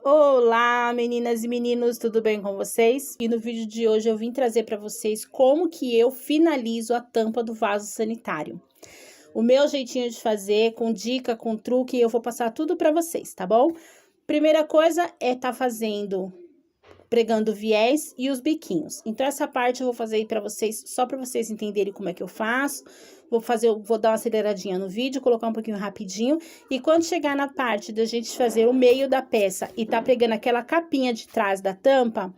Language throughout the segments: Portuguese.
Olá, meninas e meninos, tudo bem com vocês? E no vídeo de hoje eu vim trazer para vocês como que eu finalizo a tampa do vaso sanitário. O meu jeitinho de fazer, com dica, com truque, eu vou passar tudo para vocês, tá bom? Primeira coisa é pregando o viés e os biquinhos. Então, essa parte eu vou fazer aí para vocês, só para vocês entenderem como é que eu faço. Vou dar uma aceleradinha no vídeo, colocar um pouquinho rapidinho. E quando chegar na parte da gente fazer o meio da peça e tá pregando aquela capinha de trás da tampa,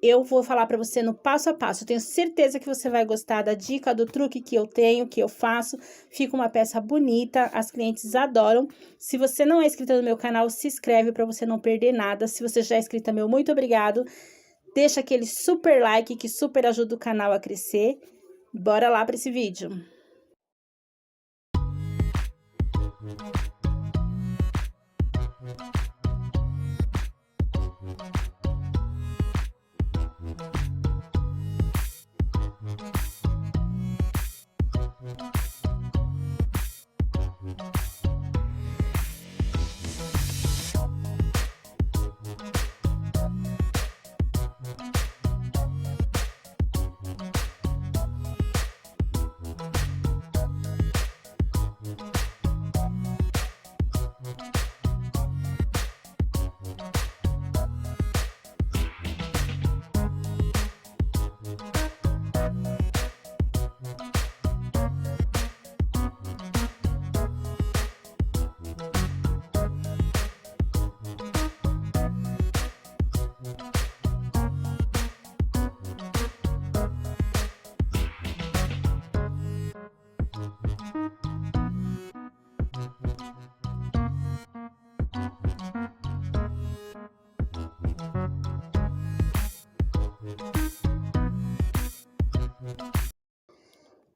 eu vou falar para você no passo a passo. Eu tenho certeza que você vai gostar da dica, do truque que eu tenho, que eu faço. Fica uma peça bonita, as clientes adoram. Se você não é inscrita no meu canal, se inscreve para você não perder nada. Se você já é inscrita, meu muito obrigado. Deixa aquele super like que super ajuda o canal a crescer. Bora lá para esse vídeo.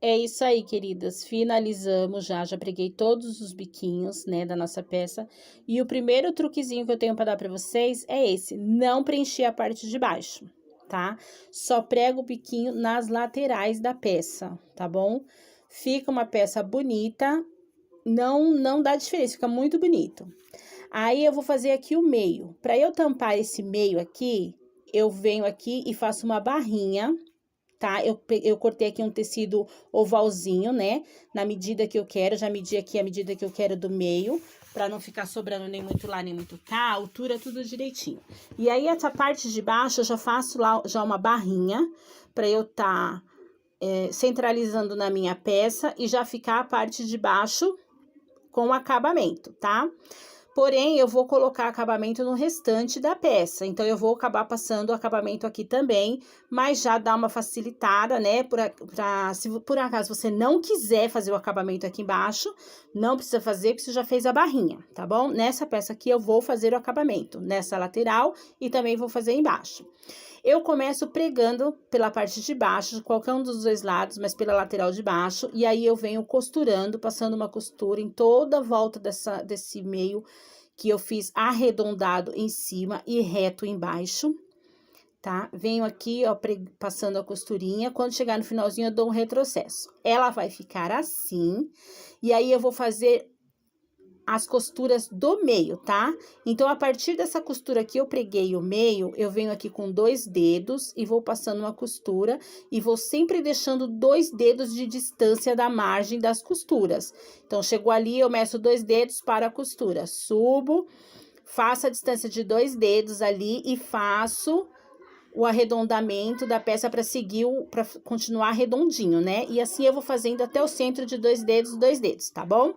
É isso aí, queridas, finalizamos já preguei todos os biquinhos, né, da nossa peça. E o primeiro truquezinho que eu tenho para dar para vocês é esse, não preencher a parte de baixo, tá? Só prego o biquinho nas laterais da peça, tá bom? Fica uma peça bonita, não dá diferença, fica muito bonito. Aí, eu vou fazer aqui o meio. Para eu tampar esse meio aqui, eu venho aqui e faço uma barrinha, tá? Eu cortei aqui um tecido ovalzinho, né? Na medida que eu quero, já medi aqui a medida que eu quero do meio, pra não ficar sobrando nem muito lá, nem muito cá, a altura tudo direitinho. E aí, essa parte de baixo, eu já faço lá já uma barrinha, pra eu centralizando na minha peça e já ficar a parte de baixo com acabamento, tá? Porém, eu vou colocar acabamento no restante da peça, então, eu vou acabar passando o acabamento aqui também, mas já dá uma facilitada, né, se por acaso você não quiser fazer o acabamento aqui embaixo, não precisa fazer, porque você já fez a barrinha, tá bom? Nessa peça aqui, eu vou fazer o acabamento, nessa lateral, e também vou fazer embaixo. Eu começo pregando pela parte de baixo, de qualquer um dos dois lados, mas pela lateral de baixo, e aí eu venho costurando, passando uma costura em toda a volta desse meio que eu fiz arredondado em cima e reto embaixo, tá? Venho aqui, ó, passando a costurinha, quando chegar no finalzinho eu dou um retrocesso. Ela vai ficar assim, e aí eu vou fazer as costuras do meio, tá? Então, a partir dessa costura que eu preguei o meio, eu venho aqui com 2 dedos e vou passando uma costura e vou sempre deixando 2 dedos de distância da margem das costuras. Então, chegou ali, eu meço 2 dedos para a costura, subo, faço a distância de 2 dedos ali e faço o arredondamento da peça para continuar redondinho, né? E assim eu vou fazendo até o centro de 2 dedos, tá bom?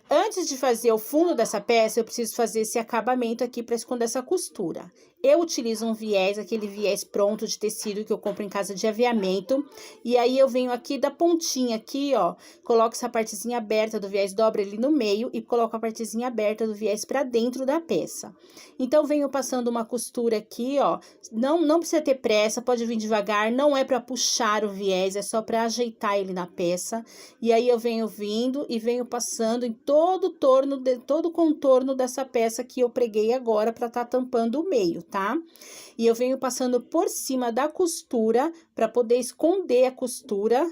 Antes de fazer o fundo dessa peça, eu preciso fazer esse acabamento aqui para esconder essa costura. Eu utilizo um viés, aquele viés pronto de tecido que eu compro em casa de aviamento. E aí, eu venho aqui da pontinha aqui, ó, coloco essa partezinha aberta do viés, dobro ele no meio e coloco a partezinha aberta do viés pra dentro da peça. Então, venho passando uma costura aqui, ó, não precisa ter pressa, pode vir devagar, não é pra puxar o viés, é só pra ajeitar ele na peça. E aí, eu venho vindo e venho passando em todo o contorno dessa peça que eu preguei agora pra tá tampando o meio, tá? E eu venho passando por cima da costura para poder esconder a costura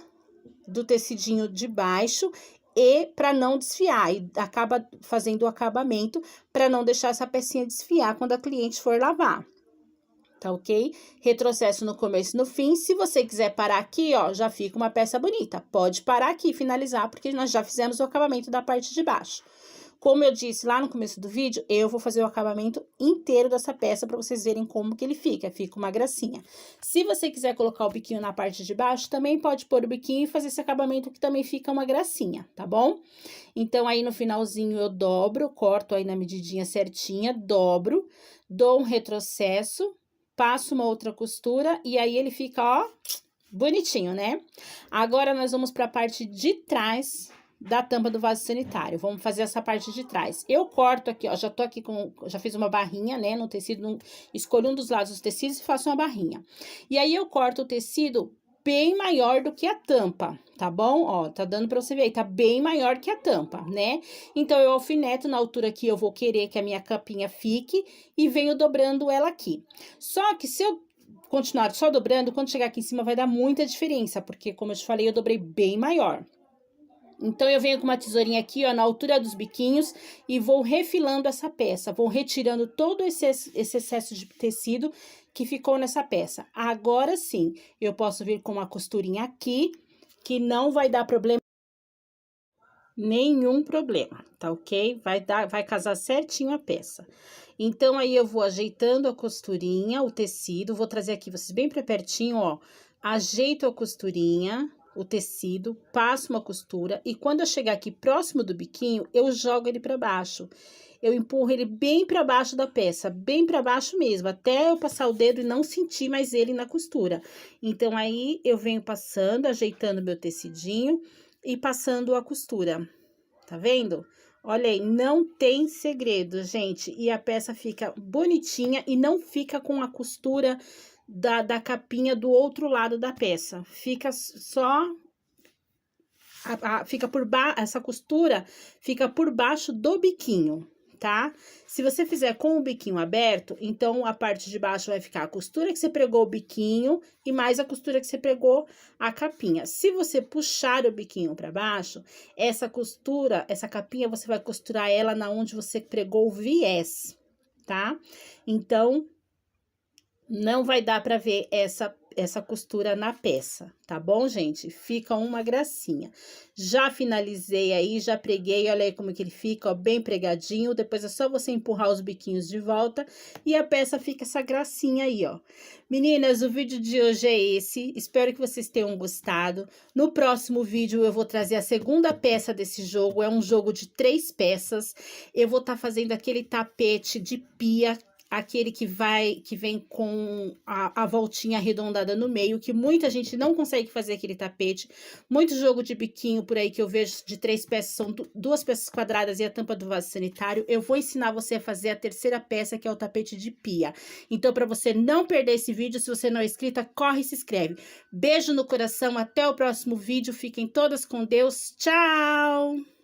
do tecidinho de baixo e para não desfiar, e acaba fazendo o acabamento para não deixar essa pecinha desfiar quando a cliente for lavar. Tá ok? Retrocesso no começo e no fim. Se você quiser parar aqui, ó, já fica uma peça bonita. Pode parar aqui e finalizar, porque nós já fizemos o acabamento da parte de baixo. Como eu disse lá no começo do vídeo, eu vou fazer o acabamento inteiro dessa peça para vocês verem como que ele fica. Fica uma gracinha. Se você quiser colocar o biquinho na parte de baixo, também pode pôr o biquinho e fazer esse acabamento que também fica uma gracinha, tá bom? Então, aí no finalzinho eu dobro, corto aí na medidinha certinha, dobro, dou um retrocesso, passo uma outra costura e aí ele fica, ó, bonitinho, né? Agora, nós vamos para a parte de trás da tampa do vaso sanitário. Vamos fazer essa parte de trás. Eu corto aqui, ó, já tô aqui com, já fiz uma barrinha, né, no tecido, escolho um dos lados dos tecidos e faço uma barrinha. E aí, eu corto o tecido bem maior do que a tampa, tá bom? Ó, tá dando pra você ver aí, tá bem maior que a tampa, né? Então, eu alfineto na altura que eu vou querer que a minha capinha fique e venho dobrando ela aqui. Só que se eu continuar só dobrando, quando chegar aqui em cima vai dar muita diferença, porque, como eu te falei, eu dobrei bem maior. Então, eu venho com uma tesourinha aqui, ó, na altura dos biquinhos e vou refilando essa peça. Vou retirando todo esse excesso de tecido que ficou nessa peça. Agora sim, eu posso vir com uma costurinha aqui, que não vai dar problema. Nenhum problema, tá ok? Vai casar certinho a peça. Então, aí eu vou ajeitando a costurinha, o tecido, vou trazer aqui vocês bem pra pertinho, ó. Ajeito a costurinha, o tecido, passo uma costura e quando eu chegar aqui próximo do biquinho, eu jogo ele para baixo. Eu empurro ele bem para baixo da peça, bem para baixo mesmo, até eu passar o dedo e não sentir mais ele na costura. Então, aí eu venho passando, ajeitando meu tecidinho e passando a costura. Tá vendo? Olha aí, não tem segredo, gente. E a peça fica bonitinha e não fica com a costura da capinha do outro lado da peça. Fica só... fica por baixo, essa costura fica por baixo do biquinho, tá? Se você fizer com o biquinho aberto, então a parte de baixo vai ficar a costura que você pregou o biquinho e mais a costura que você pregou a capinha. Se você puxar o biquinho para baixo, essa costura, essa capinha, você vai costurar ela na onde você pregou o viés, tá? Então, não vai dar para ver essa costura na peça, tá bom, gente? Fica uma gracinha. Já finalizei aí, já preguei, olha aí como que ele fica, ó, bem pregadinho. Depois é só você empurrar os biquinhos de volta e a peça fica essa gracinha aí, ó. Meninas, o vídeo de hoje é esse. Espero que vocês tenham gostado. No próximo vídeo eu vou trazer a segunda peça desse jogo. É um jogo de 3 peças. Eu vou estar fazendo aquele tapete de pia, aquele que vem com a voltinha arredondada no meio, que muita gente não consegue fazer aquele tapete. Muito jogo de biquinho por aí que eu vejo de 3 peças, são 2 peças quadradas e a tampa do vaso sanitário. Eu vou ensinar você a fazer a terceira peça, que é o tapete de pia. Então, para você não perder esse vídeo, se você não é inscrita, corre e se inscreve. Beijo no coração, até o próximo vídeo, fiquem todas com Deus, tchau!